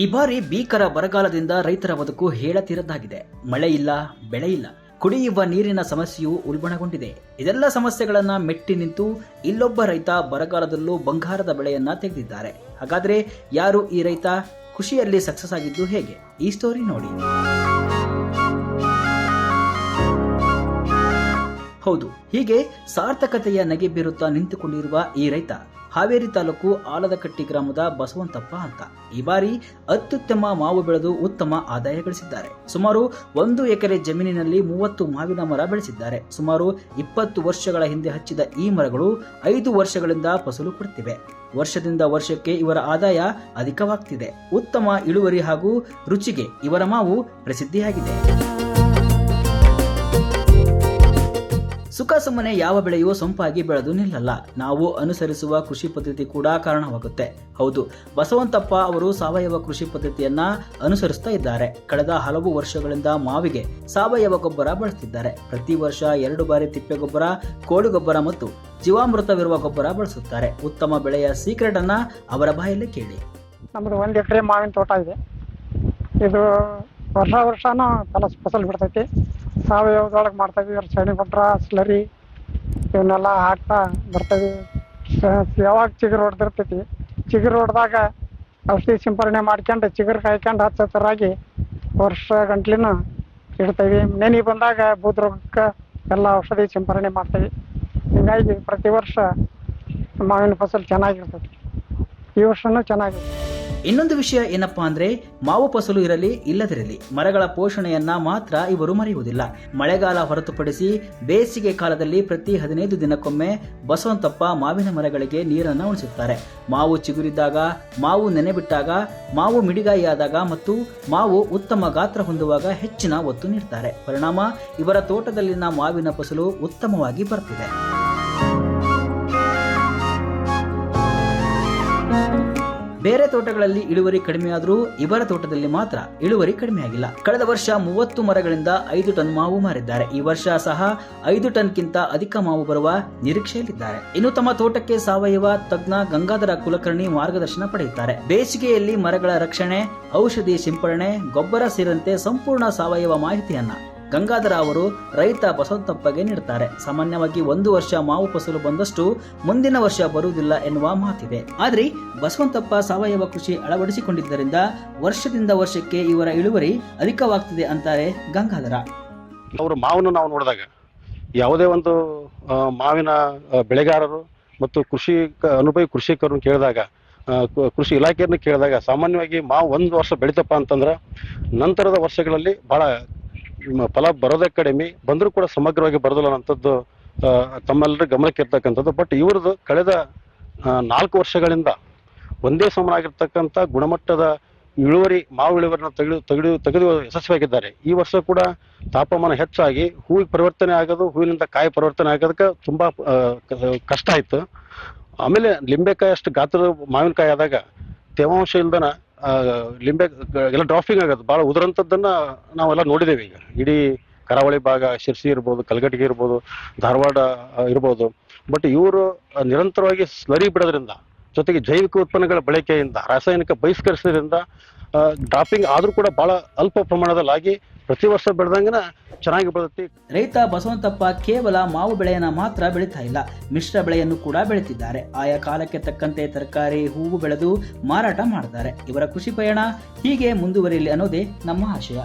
ಈ ಬಾರಿ ಭೀಕರ ಬರಗಾಲದಿಂದ ರೈತರ ಬದುಕು ಹೇಳತೀರದ್ದಾಗಿದೆ. ಮಳೆ ಇಲ್ಲ, ಬೆಳೆ ಇಲ್ಲ, ಕುಡಿಯುವ ನೀರಿನ ಸಮಸ್ಯೆಯು ಉಲ್ಬಣಗೊಂಡಿದೆ. ಇದೆಲ್ಲ ಸಮಸ್ಯೆಗಳನ್ನ ಮೆಟ್ಟಿ ನಿಂತು ಇಲ್ಲೊಬ್ಬ ರೈತ ಬರಗಾಲದಲ್ಲೂ ಬಂಗಾರದ ಬೆಳೆಯನ್ನ ತೆಗೆದಿದ್ದಾರೆ. ಹಾಗಾದ್ರೆ ಯಾರು ಈ ರೈತ? ಖುಷಿಯಲ್ಲಿ ಸಕ್ಸಸ್ ಆಗಿದ್ದು ಹೇಗೆ? ಈ ಸ್ಟೋರಿ ನೋಡಿ. ಹೌದು, ಹೀಗೆ ಸಾರ್ಥಕತೆಯ ನಗೆ ಬೀರುತ್ತಾ ನಿಂತುಕೊಂಡಿರುವ ಈ ರೈತ ಹಾವೇರಿ ತಾಲೂಕು ಆಲದಕಟ್ಟಿ ಗ್ರಾಮದ ಬಸವಂತಪ್ಪ ಅಂತ. ಈ ಬಾರಿ ಅತ್ಯುತ್ತಮ ಮಾವು ಬೆಳೆದು ಉತ್ತಮ ಆದಾಯ ಗಳಿಸಿದ್ದಾರೆ. ಸುಮಾರು 1 ಎಕರೆ ಜಮೀನಿನಲ್ಲಿ 30 ಮಾವಿನ ಮರ ಬೆಳೆಸಿದ್ದಾರೆ. ಸುಮಾರು 20 ವರ್ಷಗಳ ಹಿಂದೆ ಹಚ್ಚಿದ ಈ ಮರಗಳು 5 ವರ್ಷಗಳಿಂದ ಫಸಲು ಕೊಡುತ್ತಿವೆ. ವರ್ಷದಿಂದ ವರ್ಷಕ್ಕೆ ಇವರ ಆದಾಯ ಅಧಿಕವಾಗ್ತಿದೆ. ಉತ್ತಮ ಇಳುವರಿ ಹಾಗೂ ರುಚಿಗೆ ಇವರ ಮಾವು ಪ್ರಸಿದ್ಧಿಯಾಗಿದೆ. ಸುಖ ಸುಮ್ಮನೆ ಯಾವ ಬೆಳೆಯೂ ಸೊಂಪಾಗಿ ಬೆಳೆದು ನಿಲ್ಲಲ್ಲ. ನಾವು ಅನುಸರಿಸುವ ಕೃಷಿ ಪದ್ಧತಿ ಕೂಡ ಕಾರಣವಾಗುತ್ತೆ. ಹೌದು, ಬಸವಂತಪ್ಪ ಅವರು ಸಾವಯವ ಕೃಷಿ ಪದ್ಧತಿಯನ್ನ ಅನುಸರಿಸ್ತಾ ಇದ್ದಾರೆ. ಕಳೆದ ಹಲವು ವರ್ಷಗಳಿಂದ ಮಾವಿಗೆ ಸಾವಯವ ಗೊಬ್ಬರ ಬಳಸುತ್ತಿದ್ದಾರೆ. ಪ್ರತಿ ವರ್ಷ 2 ಬಾರಿ ತಿಪ್ಪೆ ಗೊಬ್ಬರ, ಕೋಳಿ ಗೊಬ್ಬರ ಮತ್ತು ಜೀವಾಮೃತವಿರುವ ಗೊಬ್ಬರ ಬಳಸುತ್ತಾರೆ. ಉತ್ತಮ ಬೆಳೆಯ ಸೀಕ್ರೆಟ್ ಅನ್ನ ಅವರ ಬಾಯಲ್ಲಿ ಕೇಳಿ. ನಮ್ದು 1 ಎಕರೆ ಮಾವಿನ ತೋಟ ಇದೆ. ಇದು ವರ್ಷನೂ ಫಸಲು ಬಿಡ್ತೈತಿ. ಸಾವಯವದೊಳಗೆ ಮಾಡ್ತಾಯಿದ್ವಿ. ಸಗಣಿ ಗೊಬ್ಬರ, ಸ್ಲರಿ ಇವನ್ನೆಲ್ಲ ಹಾಕ್ತಾ ಬರ್ತಾಯಿದ್ವಿ. ಯಾವಾಗ ಚಿಗುರು ಹೊಡೆದಿರ್ತೈತಿ, ಚಿಗುರು ಹೊಡೆದಾಗ ಔಷಧಿ ಸಿಂಪರಣೆ ಮಾಡ್ಕೊಂಡು ಚಿಗುರು ಕಾಯ್ಕೊಂಡು ಹಚ್ಚರಾಗಿ ವರ್ಷ ಗಂಟ್ಲಿನ ಇಡ್ತೀವಿ. ನೆನೆ ಬಂದಾಗ ಬೂದ್ರೋಗಕ್ಕೆ ಎಲ್ಲ ಔಷಧಿ ಸಿಂಪರಣೆ ಮಾಡ್ತೀವಿ. ಹೀಗಾಗಿ ಪ್ರತಿ ವರ್ಷ ಮಾವಿನ ಫಸಲು ಚೆನ್ನಾಗಿರ್ತೈತಿ. ಈ ವರ್ಷನೂ ಚೆನ್ನಾಗಿದೆ. ಇನ್ನೊಂದು ವಿಷಯ ಏನಪ್ಪಾ ಅಂದ್ರೆ, ಮಾವು ಫಸಲು ಇರಲಿ ಇಲ್ಲದಿರಲಿ ಮರಗಳ ಪೋಷಣೆಯನ್ನ ಮಾತ್ರ ಇವರು ಮರೆಯುವುದಿಲ್ಲ. ಮಳೆಗಾಲ ಹೊರತುಪಡಿಸಿ ಬೇಸಿಗೆ ಕಾಲದಲ್ಲಿ ಪ್ರತಿ 15 ದಿನಕ್ಕೊಮ್ಮೆ ಬಸವಂತಪ್ಪ ಮಾವಿನ ಮರಗಳಿಗೆ ನೀರನ್ನು ಉಣಿಸುತ್ತಾರೆ. ಮಾವು ಚಿಗುರಿದ್ದಾಗ, ಮಾವು ನೆನೆಬಿಟ್ಟಾಗ, ಮಾವು ಮಿಡಿಗಾಯಿಯಾದಾಗ ಮತ್ತು ಮಾವು ಉತ್ತಮ ಗಾತ್ರ ಹೊಂದುವಾಗ ಹೆಚ್ಚಿನ ಒತ್ತು ನೀಡ್ತಾರೆ. ಪರಿಣಾಮ ಇವರ ತೋಟದಲ್ಲಿನ ಮಾವಿನ ಫಸಲು ಉತ್ತಮವಾಗಿ ಬರ್ತಿದೆ. ಬೇರೆ ತೋಟಗಳಲ್ಲಿ ಇಳುವರಿ ಕಡಿಮೆಯಾದರೂ ಇವರ ತೋಟದಲ್ಲಿ ಮಾತ್ರ ಇಳುವರಿ ಕಡಿಮೆಯಾಗಿಲ್ಲ. ಕಳೆದ ವರ್ಷ 30 ಮರಗಳಿಂದ 5 ಟನ್ ಮಾವು ಮಾರಿದ್ದಾರೆ. ಈ ವರ್ಷ ಸಹ 5 ಟನ್ಗಿಂತ ಅಧಿಕ ಮಾವು ಬರುವ ನಿರೀಕ್ಷೆಯಲ್ಲಿದ್ದಾರೆ. ಇನ್ನು ತಮ್ಮ ತೋಟಕ್ಕೆ ಸಾವಯವ ತಜ್ಞ ಗಂಗಾಧರ ಕುಲಕರ್ಣಿ ಮಾರ್ಗದರ್ಶನ ಪಡೆಯುತ್ತಾರೆ. ಬೇಸಿಗೆಯಲ್ಲಿ ಮರಗಳ ರಕ್ಷಣೆ, ಔಷಧಿ ಸಿಂಪರಣೆ, ಗೊಬ್ಬರ ಸೇರಿದಂತೆ ಸಂಪೂರ್ಣ ಸಾವಯವ ಮಾಹಿತಿಯನ್ನ ಗಂಗಾಧರ ಅವರು ರೈತ ಬಸವಂತಪ್ಪಗೆ ನೀಡುತ್ತಾರೆ. ಸಾಮಾನ್ಯವಾಗಿ 1 ವರ್ಷ ಮಾವು ಫಸಲು ಬಂದಷ್ಟು ಮುಂದಿನ ವರ್ಷ ಬರುವುದಿಲ್ಲ ಎನ್ನುವ ಮಾತಿದೆ. ಆದ್ರೆ ಬಸವಂತಪ್ಪ ಸಾವಯವ ಕೃಷಿ ಅಳವಡಿಸಿಕೊಂಡಿದ್ದರಿಂದ ವರ್ಷದಿಂದ ವರ್ಷಕ್ಕೆ ಇವರ ಇಳುವರಿ ಅಧಿಕವಾಗ್ತಿದೆ ಅಂತಾರೆ ಗಂಗಾಧರ. ಅವರು ಮಾವನ್ನು ನಾವು ನೋಡಿದಾಗ ಯಾವುದೇ ಒಂದು ಮಾವಿನ ಬೆಳೆಗಾರರು ಮತ್ತು ಅನುಭವಿ ಕೃಷಿಕರನ್ನು ಕೇಳಿದಾಗ, ಕೃಷಿ ಇಲಾಖೆಯನ್ನು ಕೇಳಿದಾಗ ಸಾಮಾನ್ಯವಾಗಿ ಮಾವು 1 ವರ್ಷ ಬೆಳಿತಪ್ಪ ಅಂತಂದ್ರೆ ನಂತರದ ವರ್ಷಗಳಲ್ಲಿ ಬಹಳ ಫಲ ಬರೋದೇ ಕಡಿಮೆ, ಬಂದರೂ ಕೂಡ ಸಮಗ್ರವಾಗಿ ಬರೋದಿಲ್ಲ ಅನ್ನೋಂಥದ್ದು ತಮ್ಮೆಲ್ಲರ ಗಮನಕ್ಕೆ ಇರ್ತಕ್ಕಂಥದ್ದು. ಬಟ್ ಇವ್ರದ್ದು ಕಳೆದ 4 ವರ್ಷಗಳಿಂದ ಒಂದೇ ಸಮನಾಗಿರ್ತಕ್ಕಂಥ ಗುಣಮಟ್ಟದ ಮಾವು ಇಳುವರಿನ ತೆಗೆದು ಯಶಸ್ವಿಯಾಗಿದ್ದಾರೆ. ಈ ವರ್ಷ ಕೂಡ ತಾಪಮಾನ ಹೆಚ್ಚಾಗಿ ಹೂವಿಗೆ ಪರಿವರ್ತನೆ ಆಗೋದು, ಹೂವಿನಿಂದ ಕಾಯಿ ಪರಿವರ್ತನೆ ಆಗೋದಕ್ಕೆ ತುಂಬಾ ಕಷ್ಟ ಆಯ್ತು. ಆಮೇಲೆ ಲಿಂಬೆಕಾಯಿ ಅಷ್ಟು ಗಾತ್ರದ ಮಾವಿನಕಾಯಿ ಆದಾಗ ತೇವಾಂಶ ಇಲ್ದನ ಲಿಂಬೆ ಎಲ್ಲ ಡ್ರಾಫಿಂಗ್ ಆಗೋದು, ಭಾಳ ಉದುರಂಥದ್ದನ್ನ ನಾವೆಲ್ಲ ನೋಡಿದ್ದೇವೆ. ಈಗ ಇಡೀ ಕರಾವಳಿ ಭಾಗ, ಶಿರ್ಸಿ ಇರ್ಬೋದು, ಕಲಘಟಗಿ ಇರ್ಬೋದು, ಧಾರವಾಡ ಇರ್ಬೋದು. ಬಟ್ ಇವರು ನಿರಂತರವಾಗಿ ಸ್ಲರಿ ಬಿಡೋದ್ರಿಂದ, ಜೊತೆಗೆ ಜೈವಿಕ ಉತ್ಪನ್ನಗಳ ಬಳಕೆಯಿಂದ, ರಾಸಾಯನಿಕ ಬಹಿಷ್ಕರಿಸೋದ್ರಿಂದ ಡ್ರಾಪಿಂಗ್ ಆದ್ರೂ ಕೂಡ ಬಹಳ ಅಲ್ಪ ಪ್ರಮಾಣದಲ್ಲಾಗಿ ಪ್ರತಿ ವರ್ಷ ಬೆಳೆದಂಗನ ಚೆನ್ನಾಗಿ ಬೆಳೆದೈತಿ. ರೈತ ಬಸವಂತಪ್ಪ ಕೇವಲ ಮಾವು ಬೆಳೆಯನ್ನ ಮಾತ್ರ ಬೆಳೀತಾ ಇಲ್ಲ, ಮಿಶ್ರ ಬೆಳೆಯನ್ನು ಕೂಡ ಬೆಳೀತಿದ್ದಾರೆ. ಆಯಾ ಕಾಲಕ್ಕೆ ತಕ್ಕಂತೆ ತರಕಾರಿ, ಹೂವು ಬೆಳೆದು ಮಾರಾಟ ಮಾಡ್ತಾರೆ. ಇವರ ಕೃಷಿ ಪಯಣ ಹೀಗೆ ಮುಂದುವರಿಯಲಿ ಅನ್ನೋದೇ ನಮ್ಮ ಆಶಯ.